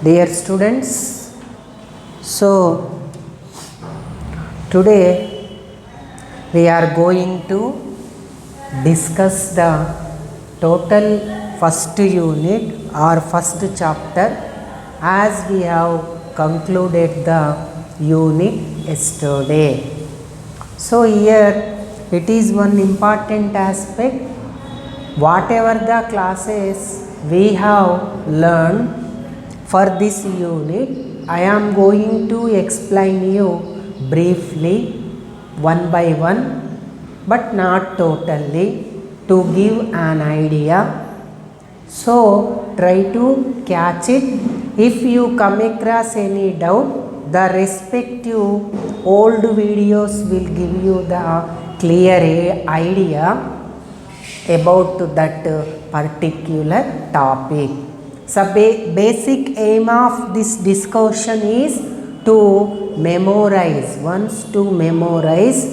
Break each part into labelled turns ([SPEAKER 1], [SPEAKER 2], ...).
[SPEAKER 1] Dear students, so today we are going to discuss the total first unit or first chapter as we have concluded the unit yesterday. So here it is one important aspect. Whatever the classes we have learned for this unit, I am going to explain you briefly one by one, but not totally, to give an idea. So try to catch it. If you come across any doubt, the respective old videos will give you the clear idea about that particular topic. So basic aim of this discussion is to memorize. Once to memorize,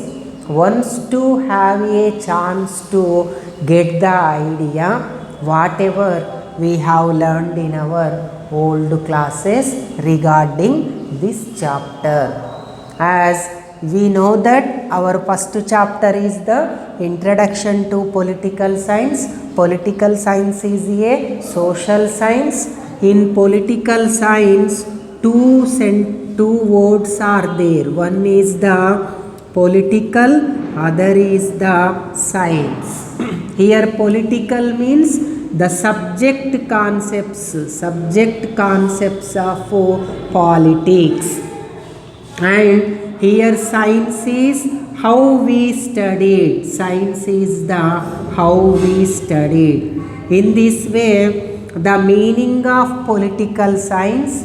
[SPEAKER 1] once to have a chance to get the idea whatever we have learned in our old classes regarding this chapter. As we know that our first chapter is the introduction to political science. Political science is a social science. In political science, two words are there. One is the political, other is the science. Here political means the subject concepts of politics, and here science is how we studied. Science is the how we studied. In this way, the meaning of political science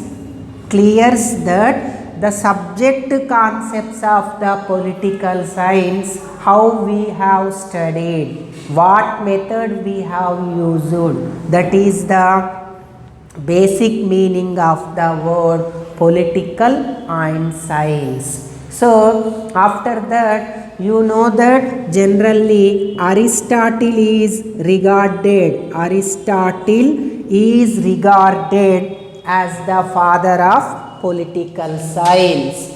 [SPEAKER 1] clears that the subject concepts of the political science, how we have studied, what method we have used. That is the basic meaning of the word political and science. So after that, you know that generally Aristotle is regarded as the father of political science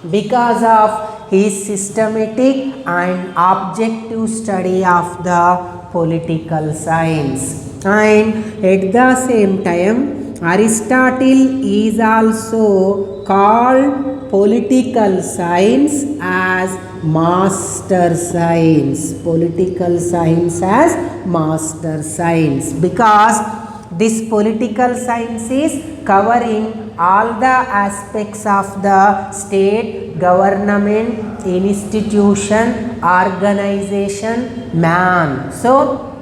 [SPEAKER 1] because of his systematic and objective study of the political science. And at the same time, Aristotle is also called political science as master science. Political science as master science, because this political science is covering all the aspects of the state, government, institution, organization, man. So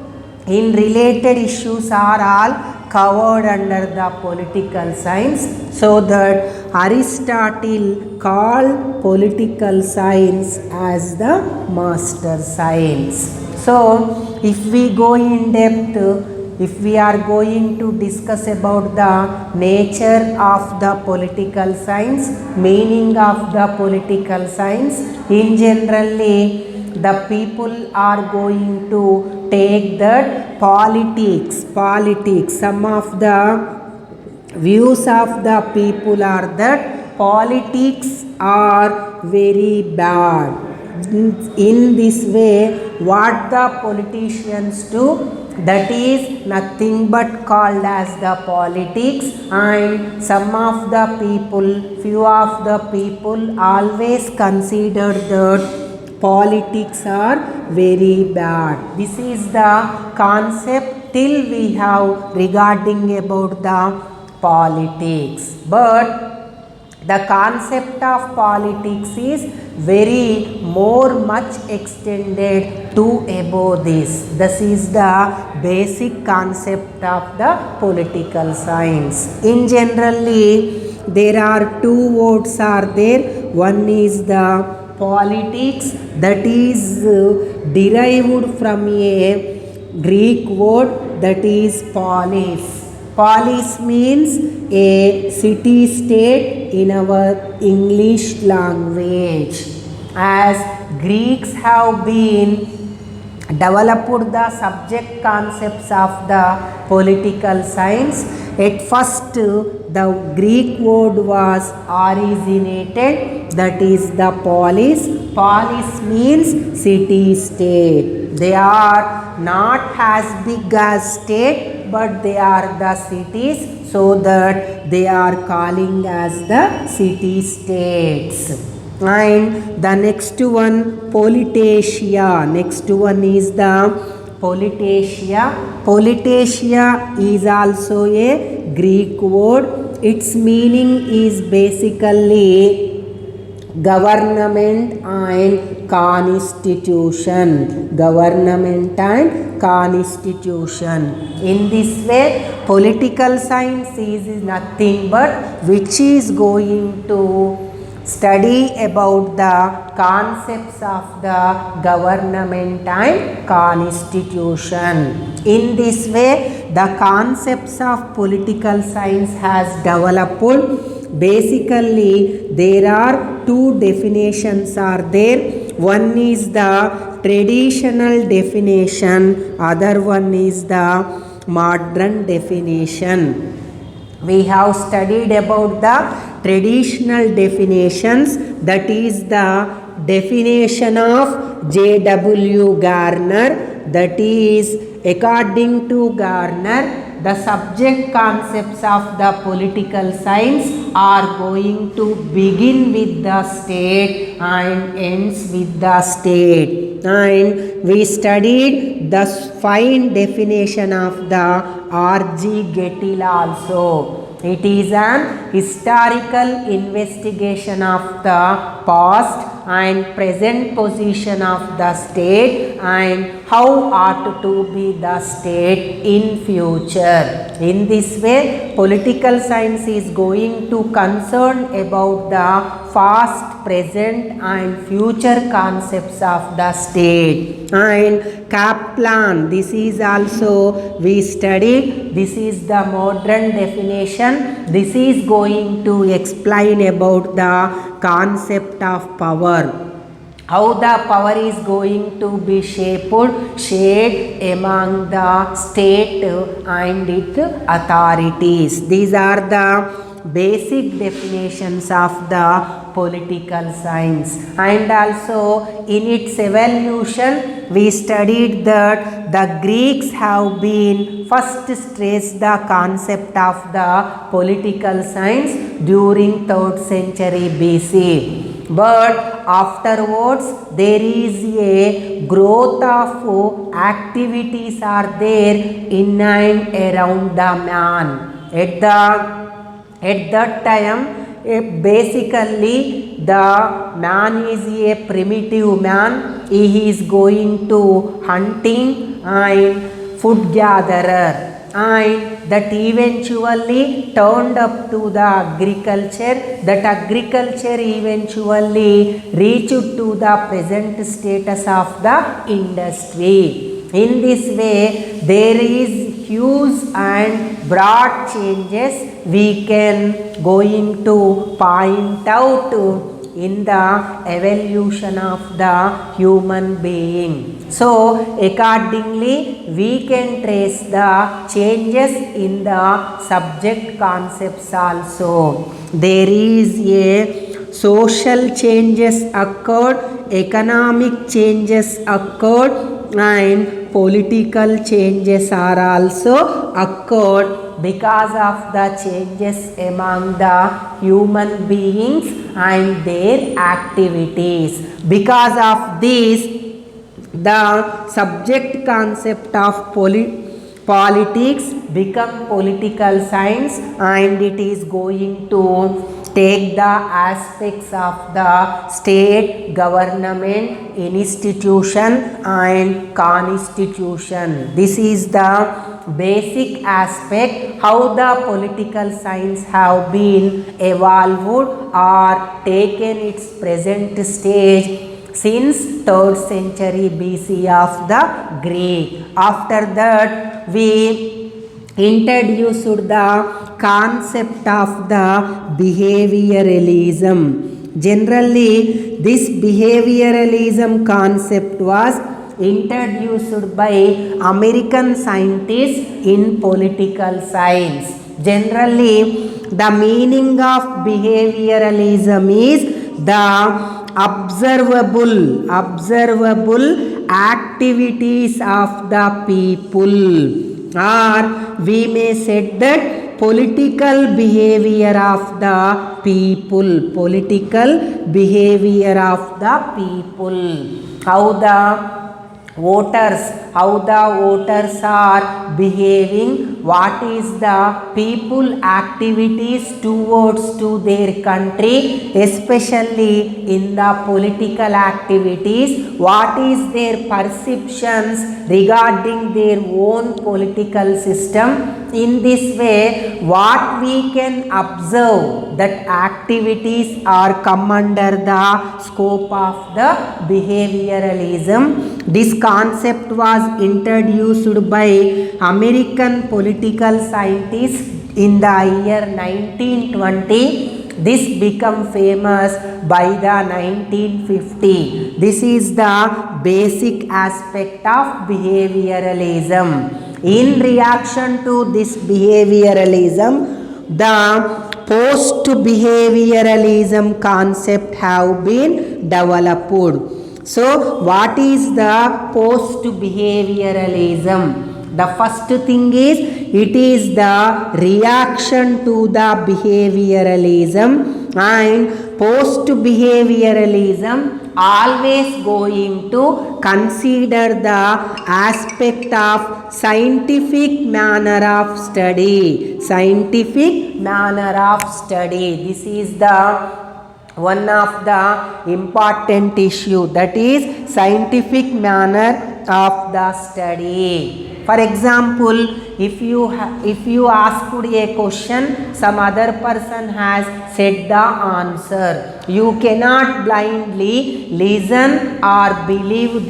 [SPEAKER 1] in related issues are all covered under the political science, so that Aristotle called political science as the master science. So if we go in depth, if we are going to discuss about the nature of the political science, meaning of the political science, in generally the people are going to take that politics. Some of the views of the people are that politics are very bad. In this way, what the politicians do, that is nothing but called as the politics, and some of the people, few of the people always consider that politics are very bad. This is the concept till we have regarding about the politics. But the concept of politics is very more much extended to above this. This is the basic concept of the political science. In generally, there are two words are there. One is the politics, that is derived from a Greek word, that is polis. Polis means a city state in our English language. As Greeks have been developed the subject concepts of the political science, At first, the Greek word was originated, that is the polis. Polis means city-state. They are not as big as state, but they are the cities, so that they are calling as the city-states. And the next one, Politetia. Next one is the Politetia. Politetia is also a Greek word. Its meaning is basically government and constitution. Government and constitution. In this way, political science is nothing but which is going to study about the concepts of the government and constitution. In this way, the concepts of political science has developed. Basically, there are two definitions are there. One is the traditional definition, other one is the modern definition. We have studied about the traditional definitions, that is the definition of J.W. Garner. That is, according to Garner, the subject concepts of the political science are going to begin with the state and ends with the state. And we studied the fine definition of the R.G. Gettill also. It is an historical investigation of the past and present position of the state and how ought to be the state in future. In this way, political science is going to concern about the past, present and future concepts of the state. And Kaplan, this is also we studied. This is the modern definition. This is going to explain about the concept of power. How the power is going to be shared among the state and its authorities. These are the basic definitions of the political science. And also in its evolution, we studied that the Greeks have been first stressed the concept of the political science during 3rd century BC. But afterwards, there is a growth of activities are there in and around the man. At that time, basically the man is a primitive man. He is going to hunting and food gatherer, and that eventually turned up to the agriculture. That agriculture eventually reached to the present status of the industry. In this way, there is huge and broad changes we can going to point out in the evolution of the human being. So accordingly, we can trace the changes in the subject concepts also. There is a social changes occurred, economic changes occurred, and political changes are also occurred because of the changes among the human beings and their activities. Because of this, the subject concept of politics become political science, and it is going to take the aspects of the state, government, institution and constitution. This is the basic aspect how the political science have been evolved or taken its present stage since 3rd century BC of the Greek. After that, we introduced the concept of the behavioralism. Generally, this behavioralism concept was introduced by American scientists in political science. Generally, the meaning of behavioralism is the observable activities of the people, or we may say that political behavior of the people, how the voters are behaving, what is the people activities towards to their country, especially in the political activities, what is their perceptions regarding their own political system. In this way, what we can observe that activities are come under the scope of the behavioralism. This concept was introduced by American political scientists in the year 1920. This became famous by the 1950. This is the basic aspect of behavioralism. In reaction to this behavioralism, the post-behavioralism concept have been developed. So, what is the post-behavioralism? The first thing is, it is the reaction to the behavioralism, and post-behavioralism always going to consider the aspect of scientific manner of study. This is the one of the important issue, that is scientific manner of the study. For example, if you asked a question, some other person has said the answer, you cannot blindly listen or believe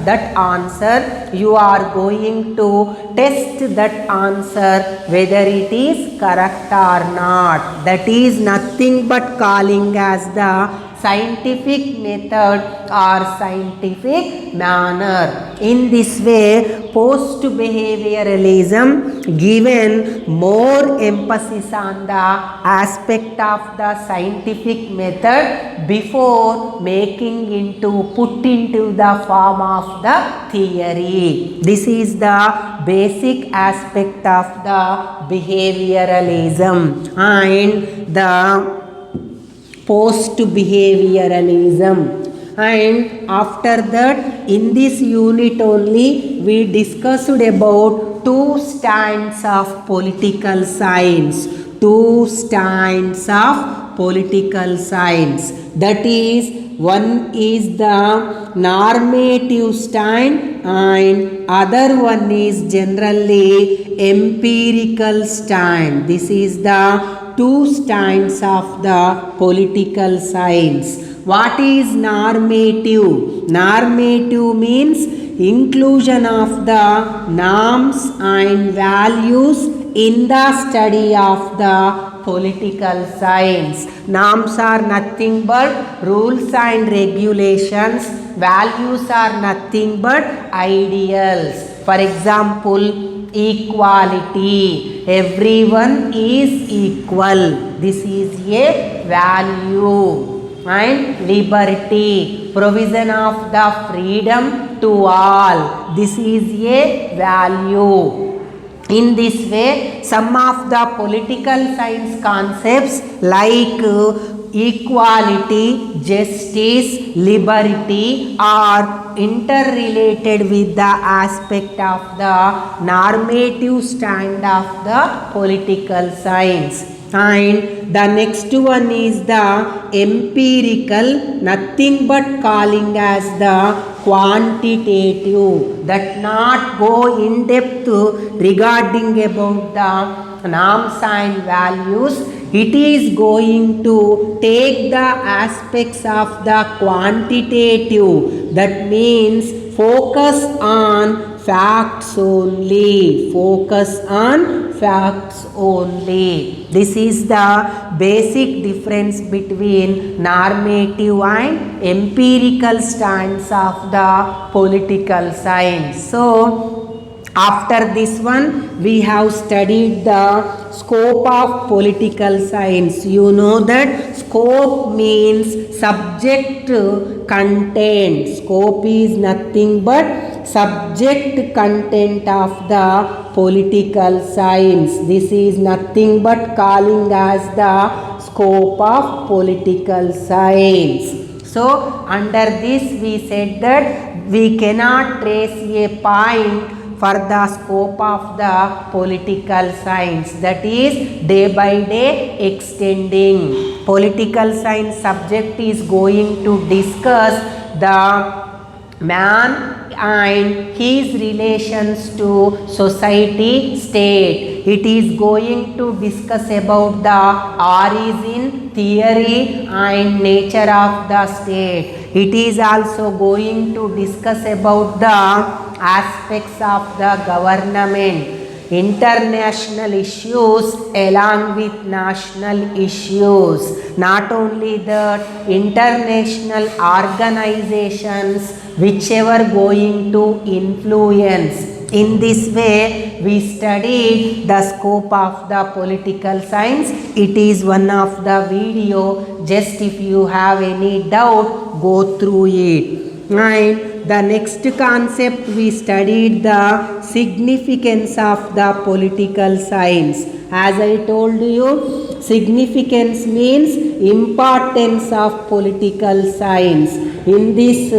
[SPEAKER 1] that answer. You are going to test that answer whether it is correct or not. That is nothing but calling as the scientific method or scientific manner. In this way, post-behavioralism given more emphasis on the aspect of the scientific method before put into the form of the theory. This is the basic aspect of the behavioralism. And the post-behavioralism, and after that, in this unit only, we discussed about two strands of political science. That is, one is the normative strand and other one is generally empirical strand. This is the two strands of the political science. What is normative? Normative means inclusion of the norms and values in the study of the political science. Norms are nothing but rules and regulations. Values are nothing but ideals. For example, equality. Everyone is equal. This is a value. And liberty. Provision of the freedom to all. This is a value. In this way, some of the political science concepts like equality, justice, liberty are interrelated with the aspect of the normative stand of the political science. And the next one is the empirical, nothing but calling as the quantitative, that not go in depth regarding about the norms and values. It is going to take the aspects of the quantitative, that means focus on facts only. This is the basic difference between normative and empirical stands of the political science. So, After this one, we have studied the scope of political science. You know that scope means subject content. Scope is nothing but subject content of the political science. This is nothing but calling as the scope of political science. So, under this we said that we cannot trace a point for the scope of the political science, that is day by day extending. Political science subject is going to discuss the man and his relations to society, state. It is going to discuss about the origin, theory and nature of the state. It is also going to discuss about the aspects of the government, international issues along with national issues. Not only that, international organizations whichever going to influence. In this way, we studied the scope of the political science. It is one of the video. Just if you have any doubt, go through it. And the next concept we studied the significance of the political science. As I told you, significance means importance of political science. In this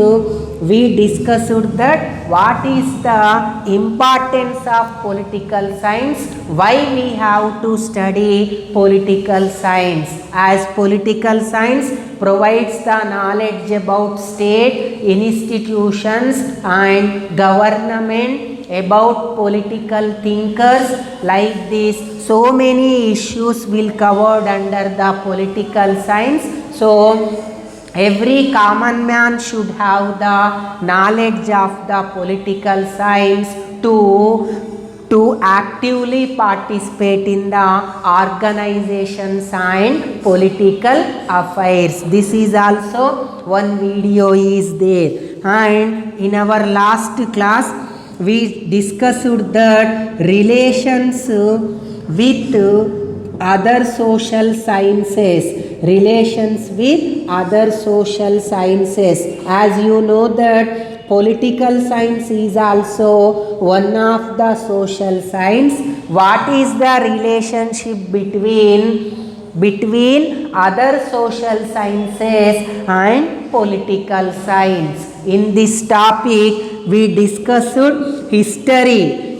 [SPEAKER 1] we discussed that what is the importance of political science, why we have to study political science, as political science provides the knowledge about state, institutions and government, about political thinkers like this. So many issues will covered under the political science. So every common man should have the knowledge of the political science to actively participate in the organizations and political affairs. This is also one video is there. And in our last class, we discussed that relations with other social sciences, relations with other social sciences. As you know that political science is also one of the social science. What is the relationship between other social sciences and political science? In this topic, we discussed history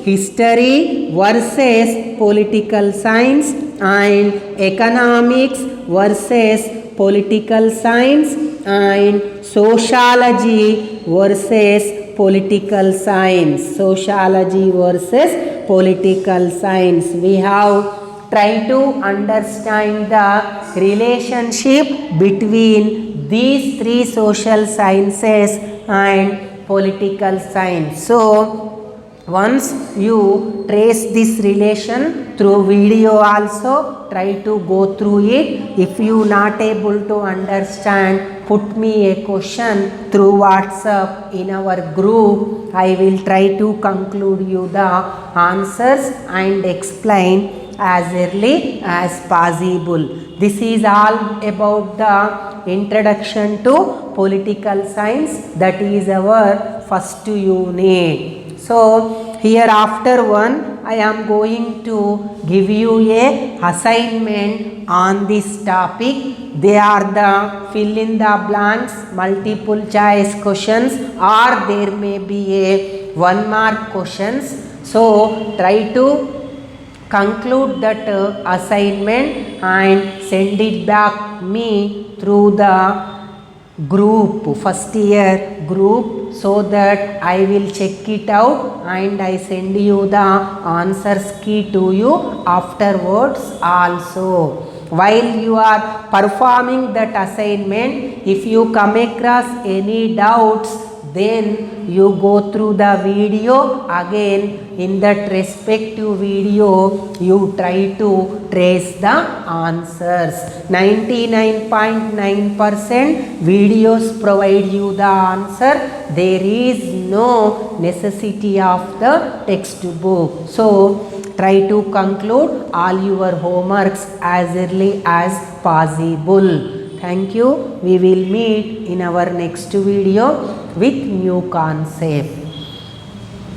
[SPEAKER 1] versus political science and economics versus political science and sociology versus political science. Sociology versus political science. We have tried to understand the relationship between these three social sciences and political science. So once you trace this relation through video also, try to go through it. If you not able to understand, put me a question through WhatsApp in our group. I will try to conclude you the answers and explain as early as possible. This is all about the introduction to political science. That is our first unit. So here after one, I am going to give you a assignment on this topic. They are the fill in the blanks, multiple choice questions, or there may be a 1 mark questions. So try to conclude that assignment and send it back me through the group, first year group, so that I will check it out and I send you the answers key to you afterwards also. While you are performing that assignment, if you come across any doubts, then you go through the video again. In that respective video you try to trace the answers. 99.9% videos provide you the answer. There is no necessity of the textbook. So try to conclude all your homeworks as early as possible. Thank you. We will meet in our next video with new concept.